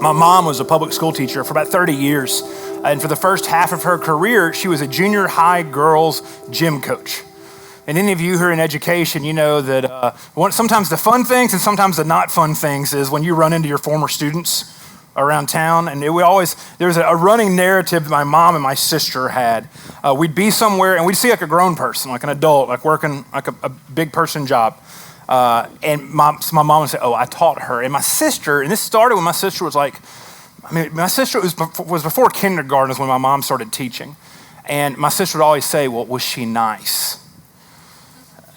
My mom was a public school teacher for about 30 years. And for the first half of her career, she was a junior high girls gym coach. And any of you who are in education, you know that sometimes the fun things and sometimes the not fun things is when you run into your former students around town. And there was a running narrative that my mom and my sister had. We'd be somewhere and we'd see like a grown person, like an adult, like working like a big person job. And my mom would say, oh, I taught her. And my sister, and this started when my sister was like, my sister was before kindergarten is when my mom started teaching. And my sister would always say, well, was she nice?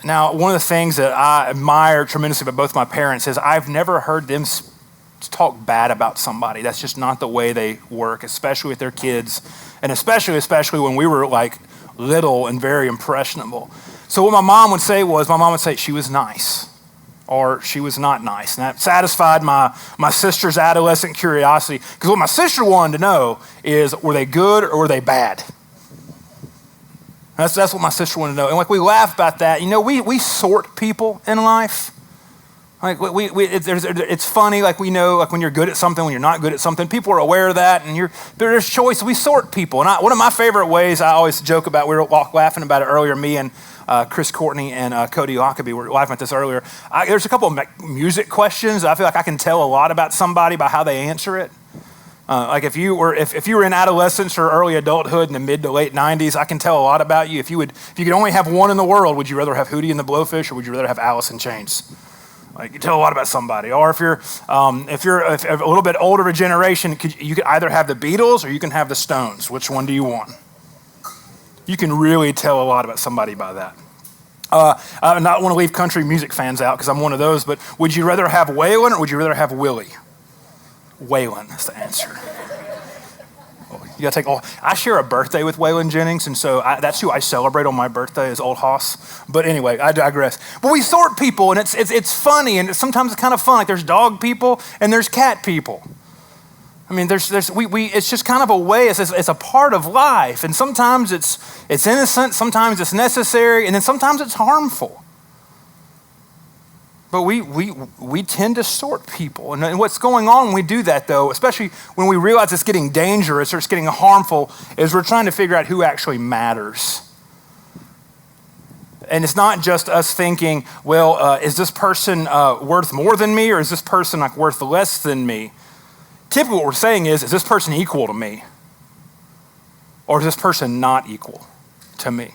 Now, one of the things that I admire tremendously about both my parents is I've never heard them talk bad about somebody. That's just not the way they work, especially with their kids. And especially when we were like little and very impressionable. So what my mom would say she was nice or she was not nice. And that satisfied my sister's adolescent curiosity, because what my sister wanted to know is, were they good or were they bad? That's what my sister wanted to know. And like we laugh about that. You know, we sort people in life. Like it's funny, like we know, like when you're good at something, when you're not good at something, people are aware of that, and there's choice. We sort people, and one of my favorite ways I always joke about. We were laughing about it earlier. Me and Chris Courtney and Cody Lockaby were laughing at this earlier. There's a couple of music questions that I feel like I can tell a lot about somebody by how they answer it. Like if you were in adolescence or early adulthood in the mid to late 90s, I can tell a lot about you. If you could only have one in the world, would you rather have Hootie and the Blowfish, or would you rather have Alice in Chains? Like you tell a lot about somebody. Or if you're a little bit older of a generation, you could either have the Beatles or you can have the Stones. Which one do you want? You can really tell a lot about somebody by that. I not want to leave country music fans out because I'm one of those, but would you rather have Waylon or would you rather have Willie? Waylon is the answer. You gotta take all. I share a birthday with Waylon Jennings, and so that's who I celebrate on my birthday is Old Hoss. But anyway, I digress. But we sort people, and it's funny, and sometimes it's kind of fun. Like there's dog people and there's cat people. I mean, it's just kind of a way. It's a part of life, and sometimes it's innocent, sometimes it's necessary, and then sometimes it's harmful. But we tend to sort people. And what's going on when we do that, though, especially when we realize it's getting dangerous or it's getting harmful, is we're trying to figure out who actually matters. And it's not just us thinking, well, is this person worth more than me, or is this person like worth less than me? Typically what we're saying is this person equal to me? Or is this person not equal to me?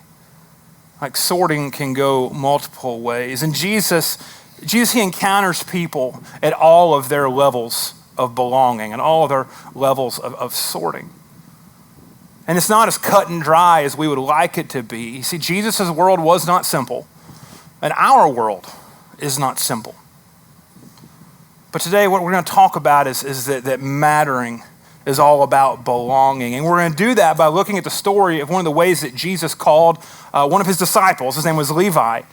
Like sorting can go multiple ways. And Jesus, he encounters people at all of their levels of belonging and all of their levels of sorting. And it's not as cut and dry as we would like it to be. You see, Jesus' world was not simple, and our world is not simple. But today what we're going to talk about is that mattering is all about belonging. And we're going to do that by looking at the story of one of the ways that Jesus called one of his disciples. His name was Levi.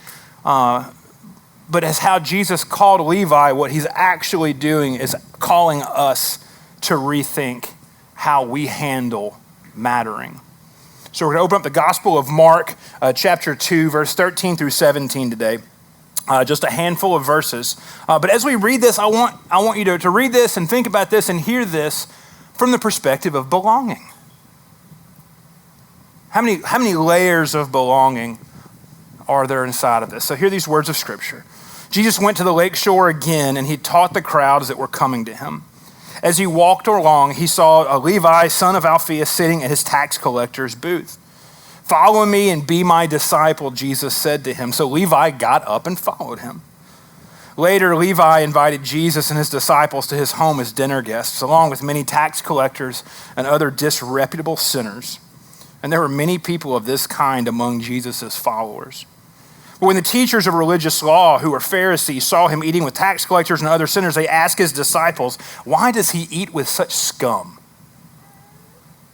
But as how Jesus called Levi, what he's actually doing is calling us to rethink how we handle mattering. So we're going to open up the Gospel of Mark, chapter 2, verse 13 through 17 today. Just a handful of verses. But as we read this, I want you to read this and think about this and hear this from the perspective of belonging. How many layers of belonging are there inside of this? So hear these words of Scripture. Jesus went to the lake shore again, and he taught the crowds that were coming to him. As he walked along, he saw a Levi, son of Alphaeus, sitting at his tax collector's booth. "Follow me and be my disciple," Jesus said to him. So Levi got up and followed him. Later, Levi invited Jesus and his disciples to his home as dinner guests, along with many tax collectors and other disreputable sinners. And there were many people of this kind among Jesus' followers. But when the teachers of religious law, who were Pharisees, saw him eating with tax collectors and other sinners, they asked his disciples, "Why does he eat with such scum?"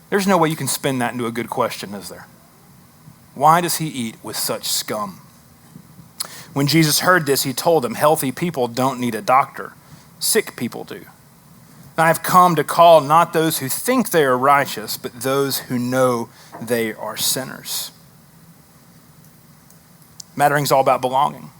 There's no way you can spin that into a good question, is there? Why does he eat with such scum? When Jesus heard this, he told them, "Healthy people don't need a doctor. Sick people do. And I have come to call not those who think they are righteous, but those who know they are sinners." Mattering is all about belonging.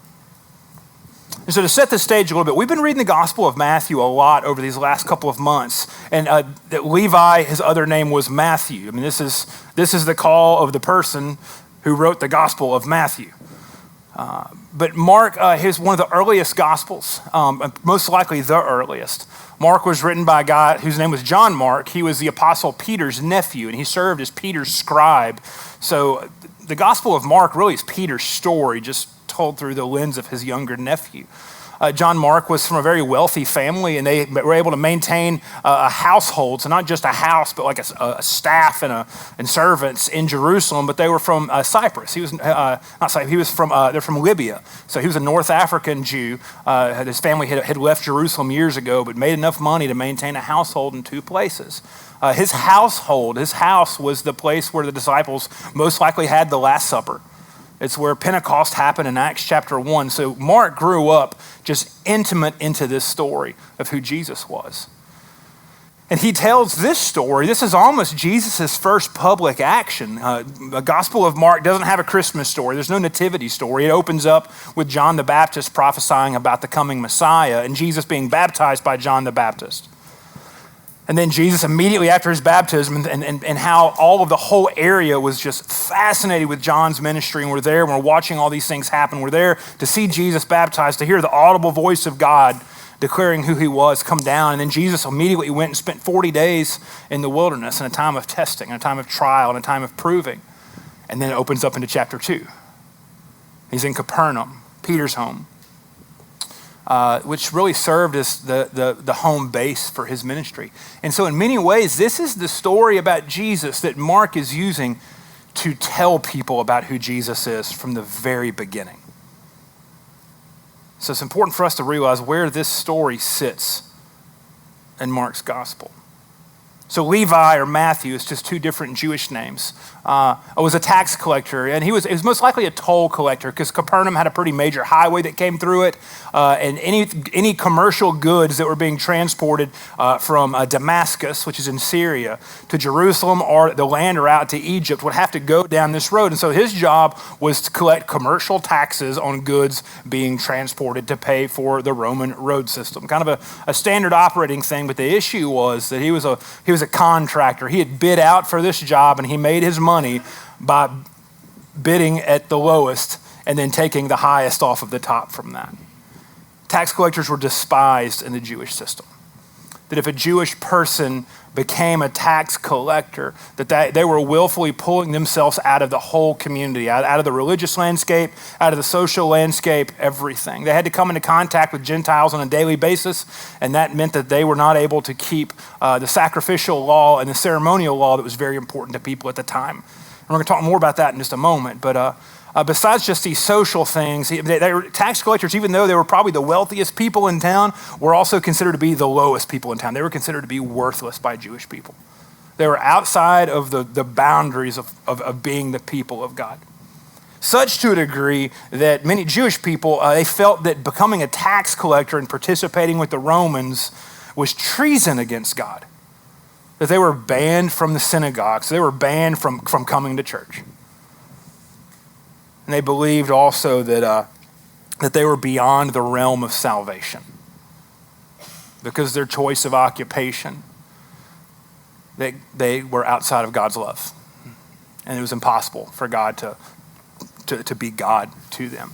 And so to set the stage a little bit, we've been reading the Gospel of Matthew a lot over these last couple of months. And that Levi, his other name was Matthew. I mean, this is the call of the person who wrote the Gospel of Matthew. But Mark is one of the earliest Gospels, most likely the earliest. Mark was written by a guy whose name was John Mark. He was the Apostle Peter's nephew, and he served as Peter's scribe. So the Gospel of Mark really is Peter's story, just told through the lens of his younger nephew. John Mark was from a very wealthy family, and they were able to maintain a household, so not just a house, but like a staff and servants in Jerusalem. But they were from Cyprus. He was not Cyprus. He was from they're from Libya. So he was a North African Jew. His family had left Jerusalem years ago, but made enough money to maintain a household in two places. His house was the place where the disciples most likely had the Last Supper. It's where Pentecost happened in Acts chapter 1. So Mark grew up just intimate into this story of who Jesus was. And he tells this story. This is almost Jesus' first public action. The Gospel of Mark doesn't have a Christmas story. There's no nativity story. It opens up with John the Baptist prophesying about the coming Messiah and Jesus being baptized by John the Baptist. And then Jesus immediately after his baptism and how all of the whole area was just fascinated with John's ministry. And we're there, and we're watching all these things happen. We're there to see Jesus baptized, to hear the audible voice of God declaring who he was come down. And then Jesus immediately went and spent 40 days in the wilderness in a time of testing, in a time of trial, in a time of proving. And then it opens up into chapter 2. He's in Capernaum, Peter's home. Which really served as the home base for his ministry. And so in many ways, this is the story about Jesus that Mark is using to tell people about who Jesus is from the very beginning. So it's important for us to realize where this story sits in Mark's gospel. So Levi or Matthew is just two different Jewish names. Was a tax collector, and he was most likely a toll collector because Capernaum had a pretty major highway that came through it, and any commercial goods that were being transported from Damascus, which is in Syria, to Jerusalem or the land or out to Egypt would have to go down this road. And so his job was to collect commercial taxes on goods being transported to pay for the Roman road system. Kind of a standard operating thing, but the issue was that he was a contractor. He had bid out for this job, and he made his money by bidding at the lowest and then taking the highest off of the top from that. Tax collectors were despised in the Jewish system. That if a Jewish person became a tax collector, that they were willfully pulling themselves out of the whole community, out of the religious landscape, out of the social landscape, everything. They had to come into contact with Gentiles on a daily basis, and that meant that they were not able to keep the sacrificial law and the ceremonial law that was very important to people at the time. And we're going to talk more about that in just a moment, but besides just these social things, they were tax collectors, even though they were probably the wealthiest people in town, were also considered to be the lowest people in town. They were considered to be worthless by Jewish people. They were outside of the boundaries of being the people of God. Such to a degree that many Jewish people, they felt that becoming a tax collector and participating with the Romans was treason against God. That they were banned from the synagogues. They were banned from coming to church. And they believed also that they were beyond the realm of salvation because their choice of occupation, they were outside of God's love. And it was impossible for God to be God to them.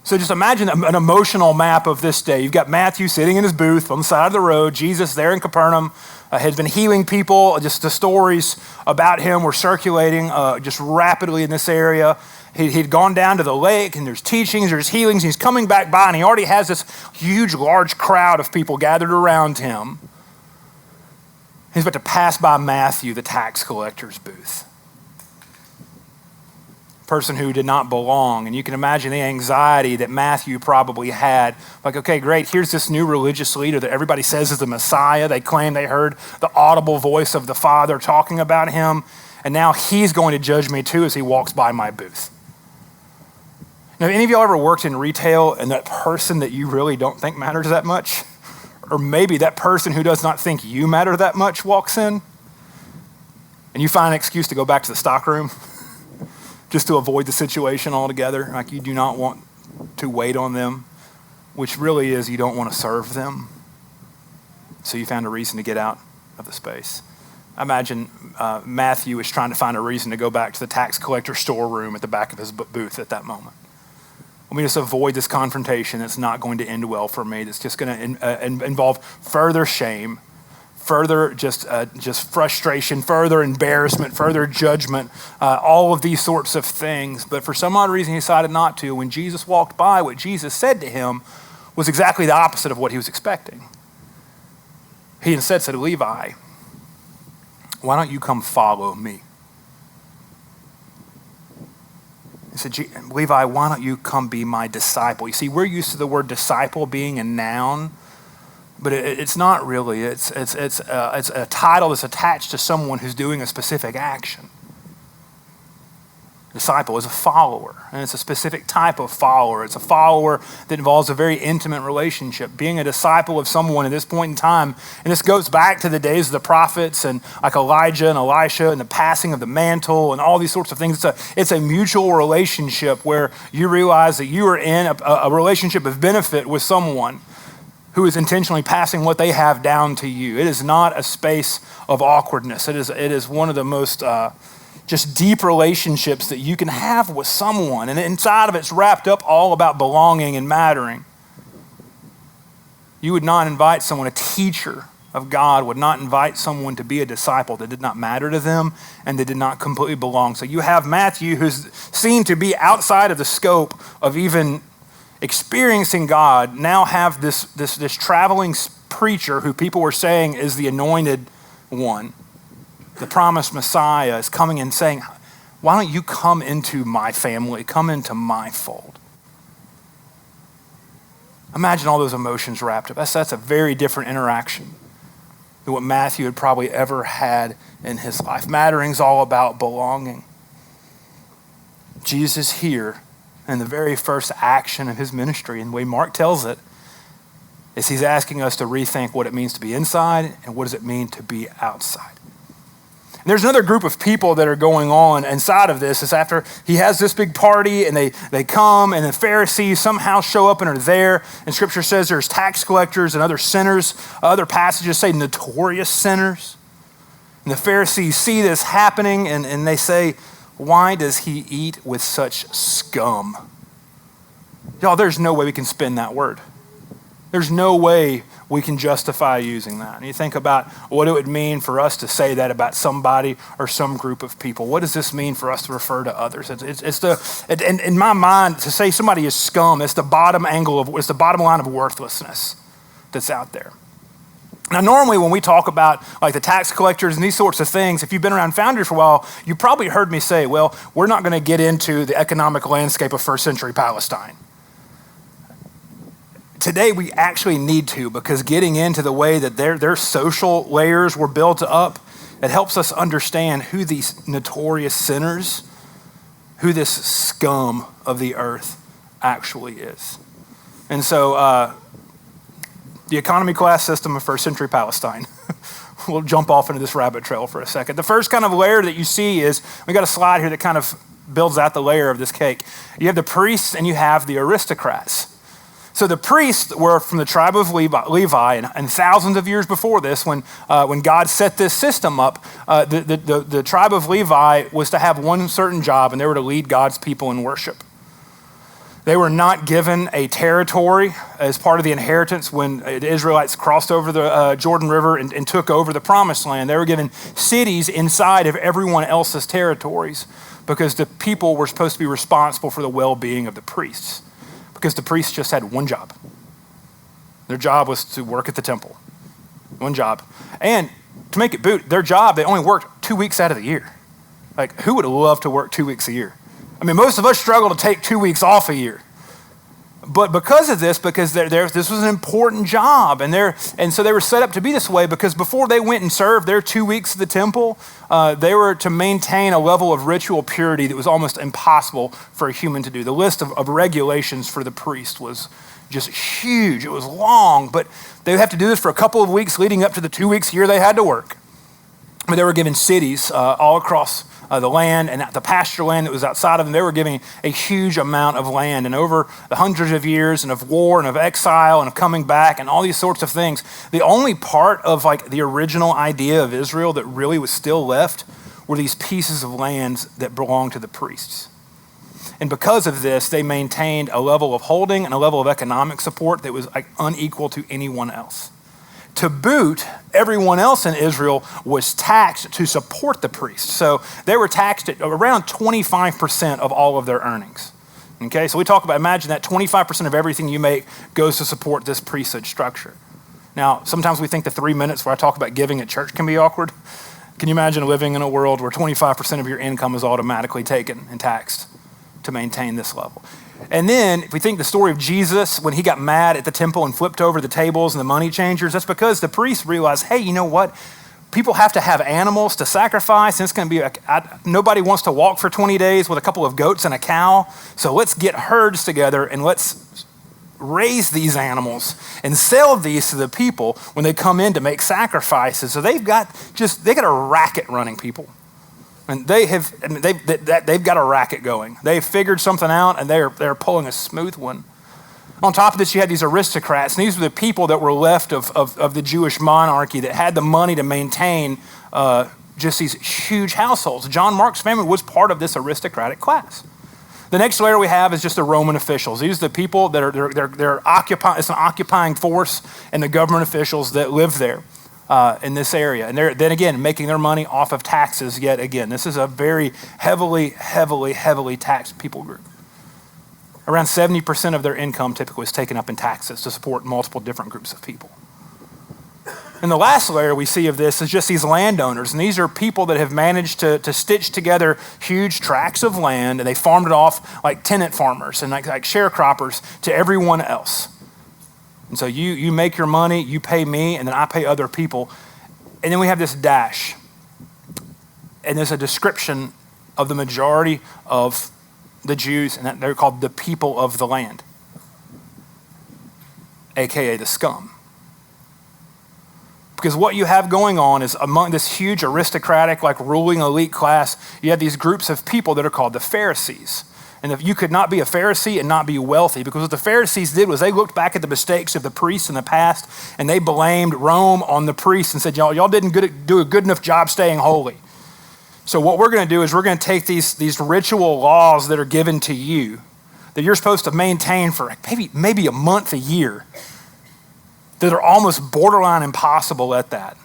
So just imagine an emotional map of this day. You've got Matthew sitting in his booth on the side of the road. Jesus there in Capernaum had been healing people. Just the stories about him were circulating just rapidly in this area. He'd gone down to the lake, and there's teachings, there's healings. He's coming back by, and he already has this huge, large crowd of people gathered around him. He's about to pass by Matthew, the tax collector's booth. Person who did not belong. And you can imagine the anxiety that Matthew probably had. Like, okay, great, here's this new religious leader that everybody says is the Messiah. They claim they heard the audible voice of the Father talking about him. And now he's going to judge me too as he walks by my booth. Now, have any of y'all ever worked in retail and that person that you really don't think matters that much? Or maybe that person who does not think you matter that much walks in and you find an excuse to go back to the stockroom just to avoid the situation altogether. Like you do not want to wait on them, which really is you don't want to serve them. So you found a reason to get out of the space. I imagine Matthew is trying to find a reason to go back to the tax collector storeroom at the back of his booth at that moment. Let me just avoid this confrontation that's not going to end well for me, that's just going to involve further shame, further just frustration, further embarrassment, further judgment, all of these sorts of things. But for some odd reason, he decided not to. When Jesus walked by, what Jesus said to him was exactly the opposite of what he was expecting. He instead said, Levi, why don't you come follow me? He said, Levi, why don't you come be my disciple? You see, we're used to the word disciple being a noun, but it's not really. It's a title that's attached to someone who's doing a specific action. Disciple is a follower, and it's a specific type of follower. It's a follower that involves a very intimate relationship. Being a disciple of someone at this point in time, and this goes back to the days of the prophets and like Elijah and Elisha and the passing of the mantle and all these sorts of things. It's a mutual relationship where you realize that you are in a relationship of benefit with someone who is intentionally passing what they have down to you. It is not a space of awkwardness. It is one of the most just deep relationships that you can have with someone. And inside of it's wrapped up all about belonging and mattering. You would not invite someone, a teacher of God would not invite someone to be a disciple that did not matter to them and that did not completely belong. So you have Matthew, who's seen to be outside of the scope of even experiencing God, now have this traveling preacher who people were saying is the anointed one. The promised Messiah is coming and saying, why don't you come into my family, come into my fold? Imagine all those emotions wrapped up. That's a very different interaction than what Matthew had probably ever had in his life. Mattering's all about belonging. Jesus here, in the very first action of his ministry, and the way Mark tells it, is he's asking us to rethink what it means to be inside and what does it mean to be outside. And there's another group of people that are going on inside of this. It's after he has this big party and they come and the Pharisees somehow show up and are there. And scripture says there's tax collectors and other sinners. Other passages say notorious sinners. And the Pharisees see this happening and they say, why does he eat with such scum? Y'all, there's no way we can spin that word. There's no way we can justify using that. And you think about what it would mean for us to say that about somebody or some group of people. What does this mean for us to refer to others? In my mind, to say somebody is scum, it's the bottom line of worthlessness that's out there. Now, normally when we talk about like the tax collectors and these sorts of things, if you've been around Foundry for a while, you probably heard me say, well, we're not going to get into the economic landscape of first century Palestine. Today we actually need to, because getting into the way that their social layers were built up, it helps us understand who these notorious sinners, who this scum of the earth actually is. And so the economy class system of first century Palestine. We'll jump off into this rabbit trail for a second. The first kind of layer that you see is, we got a slide here that kind of builds out the layer of this cake. You have the priests and you have the aristocrats. So the priests were from the tribe of Levi, and thousands of years before this, when God set this system up, the tribe of Levi was to have one certain job, and they were to lead God's people in worship. They were not given a territory as part of the inheritance when the Israelites crossed over the Jordan River and took over the promised land. They were given cities inside of everyone else's territories because the people were supposed to be responsible for the well-being of the priests. Because the priests just had one job. Their job was to work at the temple. One job. And to make it boot, their job, they only worked 2 weeks out of the year. Like, who would love to work 2 weeks a year? I mean, most of us struggle to take 2 weeks off a year. But because of this, because this was an important job, and so they were set up to be this way, because before they went and served their 2 weeks at the temple, they were to maintain a level of ritual purity that was almost impossible for a human to do. The list of regulations for the priest was just huge. It was long, but they would have to do this for a couple of weeks leading up to the 2 weeks a year they had to work. But they were given cities all across the land and the pasture land that was outside of them. They were giving a huge amount of land. And over the hundreds of years and of war and of exile and of coming back and all these sorts of things, the only part of like the original idea of Israel that really was still left were these pieces of land that belonged to the priests. And because of this, they maintained a level of holding and a level of economic support that was like unequal to anyone else. To boot, everyone else in Israel was taxed to support the priests. So they were taxed at around 25% of all of their earnings. Okay, so we talk about, imagine that 25% of everything you make goes to support this priesthood structure. Now, sometimes we think the 3 minutes where I talk about giving at church can be awkward. Can you imagine living in a world where 25% of your income is automatically taken and taxed to maintain this level? And then if we think the story of Jesus, when he got mad at the temple and flipped over the tables and the money changers, that's because the priests realized, hey, you know what? People have to have animals to sacrifice, and it's going to be, nobody wants to walk for 20 days with a couple of goats and a cow, so let's get herds together and let's raise these animals and sell these to the people when they come in to make sacrifices. So they've got a racket running, people. And they've got a racket going. They've figured something out, and they're pulling a smooth one. On top of this, you had these aristocrats, and these were the people that were left of the Jewish monarchy that had the money to maintain just these huge households. John Mark's family was part of this aristocratic class. The next layer we have is just the Roman officials. These are the people that they're occupying. It's an occupying force, and the government officials that live there in this area. And they're then again making their money off of taxes. Yet again, this is a very heavily taxed people group. Around 70% of their income typically is taken up in taxes to support multiple different groups of people. And the last layer we see of this is just these landowners. And these are people that have managed to stitch together huge tracts of land, and they farmed it off like tenant farmers and like sharecroppers to everyone else. And so you make your money, you pay me, and then I pay other people. And then we have this dash. And there's a description of the majority of the Jews, and they're called the people of the land, AKA the scum. Because what you have going on is among this huge aristocratic, like ruling elite class, you have these groups of people that are called the Pharisees. And if you could not be a Pharisee and not be wealthy, because what the Pharisees did was they looked back at the mistakes of the priests in the past, and they blamed Rome on the priests and said, y'all didn't do a good enough job staying holy. So what we're going to do is we're going to take these ritual laws that are given to you, that you're supposed to maintain for maybe a month, a year, that are almost borderline impossible at that.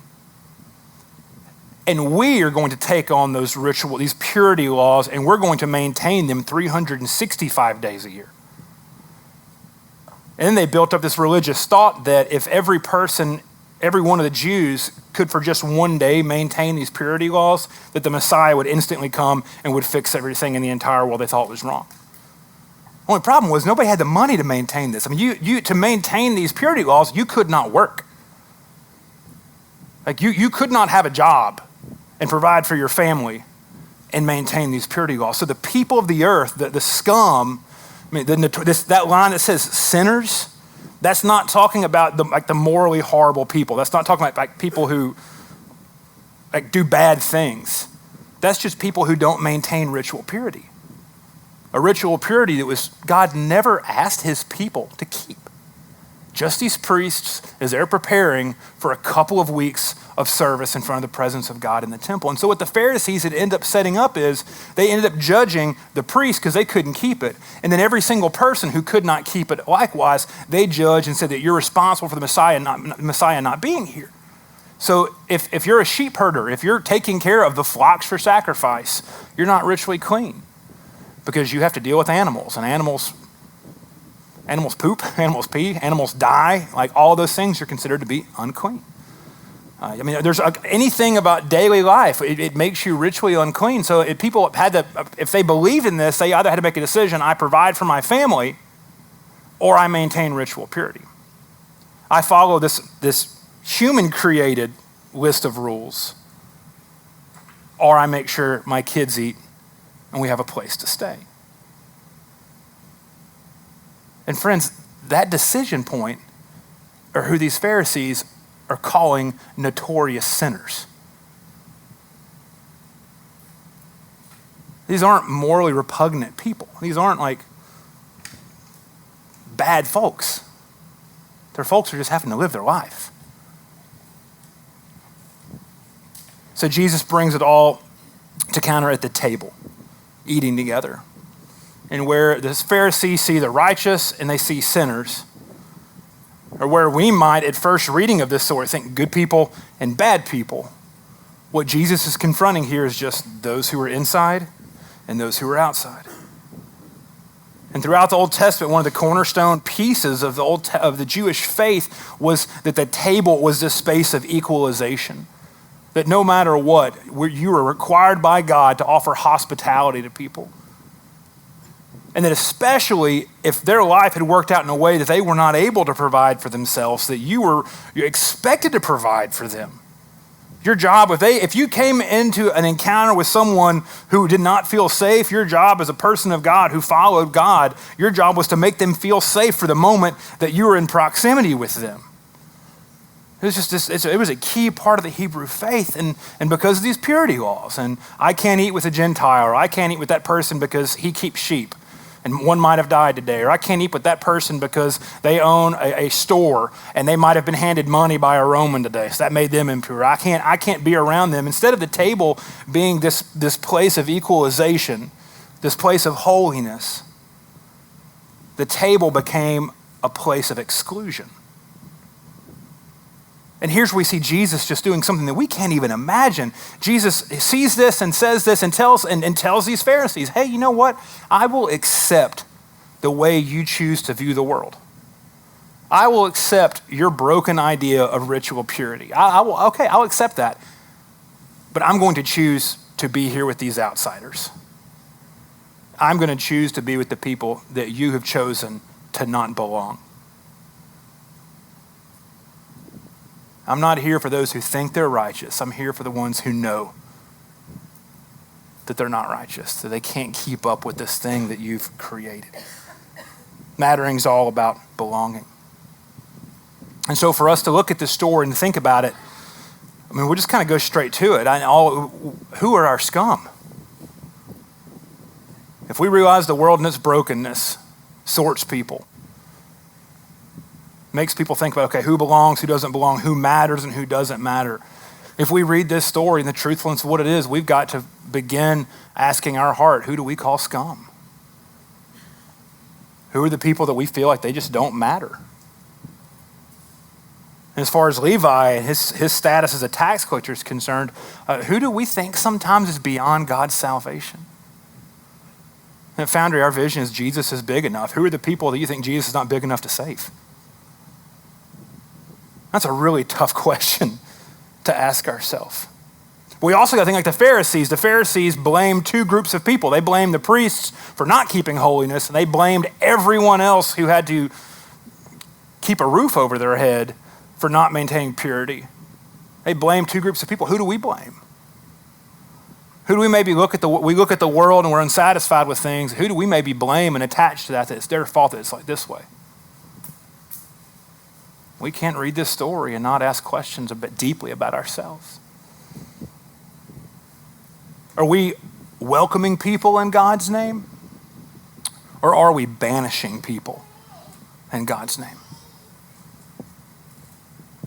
And we are going to take on those these purity laws, and we're going to maintain them 365 days a year. And then they built up this religious thought that if every one of the Jews could for just one day maintain these purity laws, that the Messiah would instantly come and would fix everything in the entire world they thought was wrong. The only problem was nobody had the money to maintain this. I mean, you to maintain these purity laws, you could not work. Like you could not have a job and provide for your family and maintain these purity laws. So the people of the earth, the scum, I mean, that line that says sinners, that's not talking about the morally horrible people. That's not talking about like people who like do bad things. That's just people who don't maintain ritual purity. A ritual purity that was God never asked his people to keep. Just these priests as they're preparing for a couple of weeks of service in front of the presence of God in the temple. And so what the Pharisees had ended up setting up is they ended up judging the priests because they couldn't keep it. And then every single person who could not keep it, likewise, they judged and said that you're responsible for the Messiah not being here. So if you're a sheep herder, if you're taking care of the flocks for sacrifice, you're not ritually clean because you have to deal with animals, and animals poop, animals pee, animals die. Like all those things are considered to be unclean. I mean, there's anything about daily life, it makes you ritually unclean. So if people if they believed in this, they either had to make a decision, I provide for my family, or I maintain ritual purity. I follow this human-created list of rules, or I make sure my kids eat and we have a place to stay. And friends, that decision point are who these Pharisees are calling notorious sinners. These aren't morally repugnant people. These aren't like bad folks. They're folks who are just having to live their life. So Jesus brings it all to counter at the table, eating together. And where the Pharisees see the righteous and they see sinners, or where we might at first reading of this sort think good people and bad people, what Jesus is confronting here is just those who are inside and those who are outside. And throughout the Old Testament, one of the cornerstone pieces of the Jewish faith was that the table was this space of equalization. That no matter what, you were required by God to offer hospitality to people. And that especially if their life had worked out in a way that they were not able to provide for themselves, that you're expected to provide for them. Your job, if you came into an encounter with someone who did not feel safe, your job as a person of God who followed God, your job was to make them feel safe for the moment that you were in proximity with them. It was just it was a key part of the Hebrew faith, and because of these purity laws, and I can't eat with a Gentile, or I can't eat with that person because he keeps sheep, and one might have died today, or I can't eat with that person because they own a store and they might have been handed money by a Roman today, so that made them impure. I can't be around them. Instead of the table being this place of equalization, this place of holiness, the table became a place of exclusion. And here's where we see Jesus just doing something that we can't even imagine. Jesus sees this and says this and tells these Pharisees, hey, you know what? I will accept the way you choose to view the world. I will accept your broken idea of ritual purity. I'll accept that. But I'm going to choose to be here with these outsiders. I'm going to choose to be with the people that you have chosen to not belong. I'm not here for those who think they're righteous. I'm here for the ones who know that they're not righteous, that they can't keep up with this thing that you've created. Mattering's all about belonging. And so for us to look at this story and think about it, I mean, we'll just kind of go straight to it. Who are our scum? If we realize the world and its brokenness sorts people, makes people think about, okay, who belongs, who doesn't belong, who matters and who doesn't matter. If we read this story and the truthfulness of what it is, we've got to begin asking our heart, who do we call scum? Who are the people that we feel like they just don't matter? And as far as Levi and his status as a tax collector is concerned, who do we think sometimes is beyond God's salvation? And at Foundry, our vision is Jesus is big enough. Who are the people that you think Jesus is not big enough to save? That's a really tough question to ask ourselves. We also got to think like the Pharisees. The Pharisees blamed two groups of people. They blamed the priests for not keeping holiness, and they blamed everyone else who had to keep a roof over their head for not maintaining purity. They blamed two groups of people. Who do we blame? Who do we maybe look at the world and we're unsatisfied with things? Who do we maybe blame and attach to that it's their fault that it's like this way? We can't read this story and not ask questions a bit deeply about ourselves. Are we welcoming people in God's name? Or are we banishing people in God's name?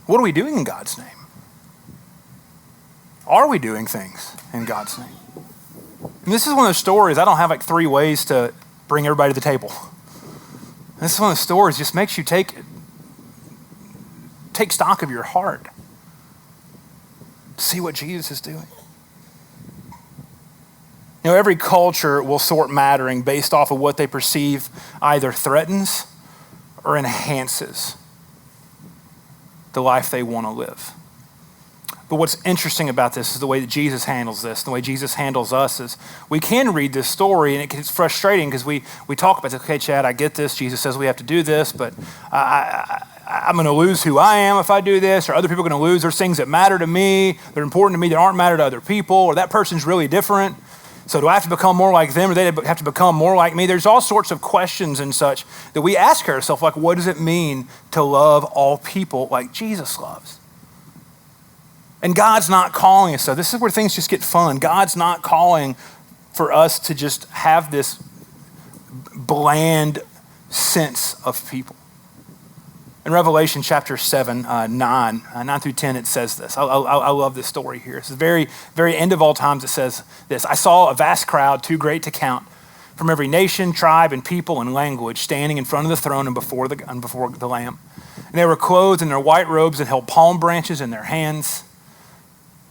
What are we doing in God's name? Are we doing things in God's name? And this is one of those stories, I don't have like 3 ways to bring everybody to the table. This is one of those stories just makes you take stock of your heart. See what Jesus is doing. You know, every culture will sort mattering based off of what they perceive either threatens or enhances the life they want to live. But what's interesting about this is the way that Jesus handles this, the way Jesus handles us is we can read this story and it gets frustrating because we talk about, okay, Chad, I get this. Jesus says we have to do this, but I'm going to lose who I am if I do this, or other people are going to lose. There's things that matter to me, that are important to me, that aren't matter to other people, or that person's really different. So do I have to become more like them, or they have to become more like me? There's all sorts of questions and such that we ask ourselves, like, what does it mean to love all people like Jesus loves? And God's not calling us, so this is where things just get fun. God's not calling for us to just have this bland sense of people. In Revelation chapter 7, 9 through 10, it says this. I love this story here. It's the very, very end of all times. It says this: I saw a vast crowd, too great to count, from every nation, tribe, and people and language, standing in front of the throne and before the Lamb. And they were clothed in their white robes and held palm branches in their hands.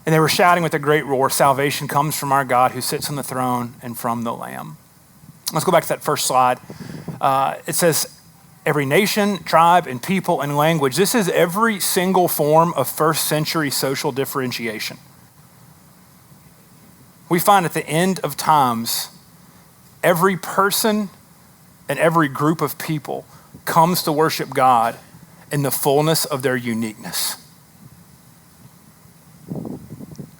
And they were shouting with a great roar, "Salvation comes from our God who sits on the throne and from the Lamb." Let's go back to that first slide. It says, every nation, tribe, and people and language. This is every single form of first century social differentiation. We find at the end of times, every person and every group of people comes to worship God in the fullness of their uniqueness.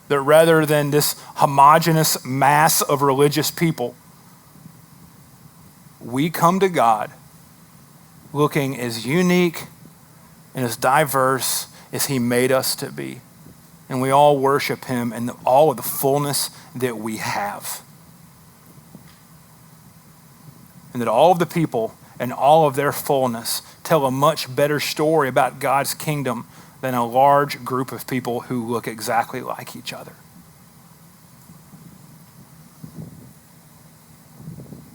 That rather than this homogeneous mass of religious people, we come to God looking as unique and as diverse as he made us to be. And we all worship him in all of the fullness that we have. And that all of the people and all of their fullness tell a much better story about God's kingdom than a large group of people who look exactly like each other.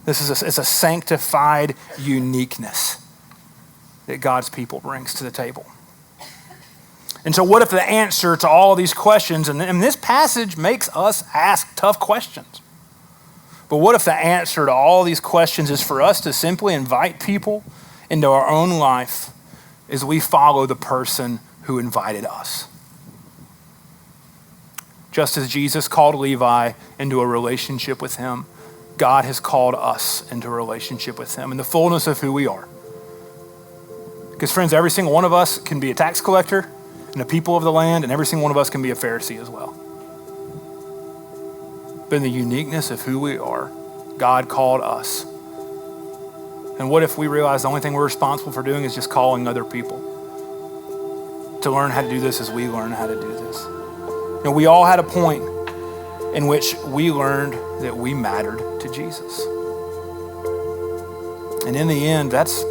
It's a sanctified uniqueness that God's people brings to the table. And so what if the answer to all of these questions, and this passage makes us ask tough questions, but what if the answer to all these questions is for us to simply invite people into our own life as we follow the person who invited us? Just as Jesus called Levi into a relationship with him, God has called us into a relationship with him in the fullness of who we are. Because friends, every single one of us can be a tax collector and a people of the land, and every single one of us can be a Pharisee as well. But in the uniqueness of who we are, God called us. And what if we realize the only thing we're responsible for doing is just calling other people to learn how to do this as we learn how to do this? You know, we all had a point in which we learned that we mattered to Jesus. And in the end, that's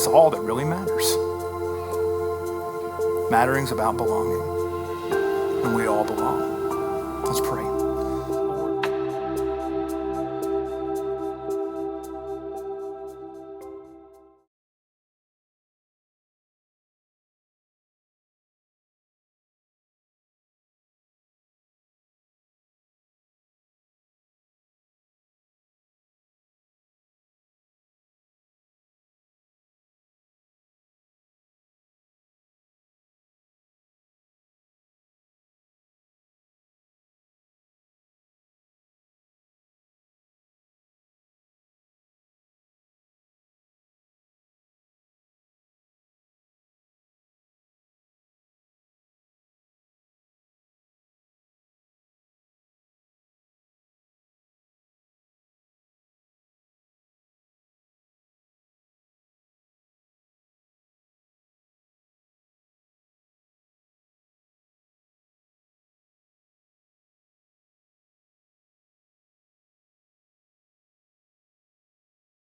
all that really matters. Mattering's about belonging, and we all belong. Let's pray.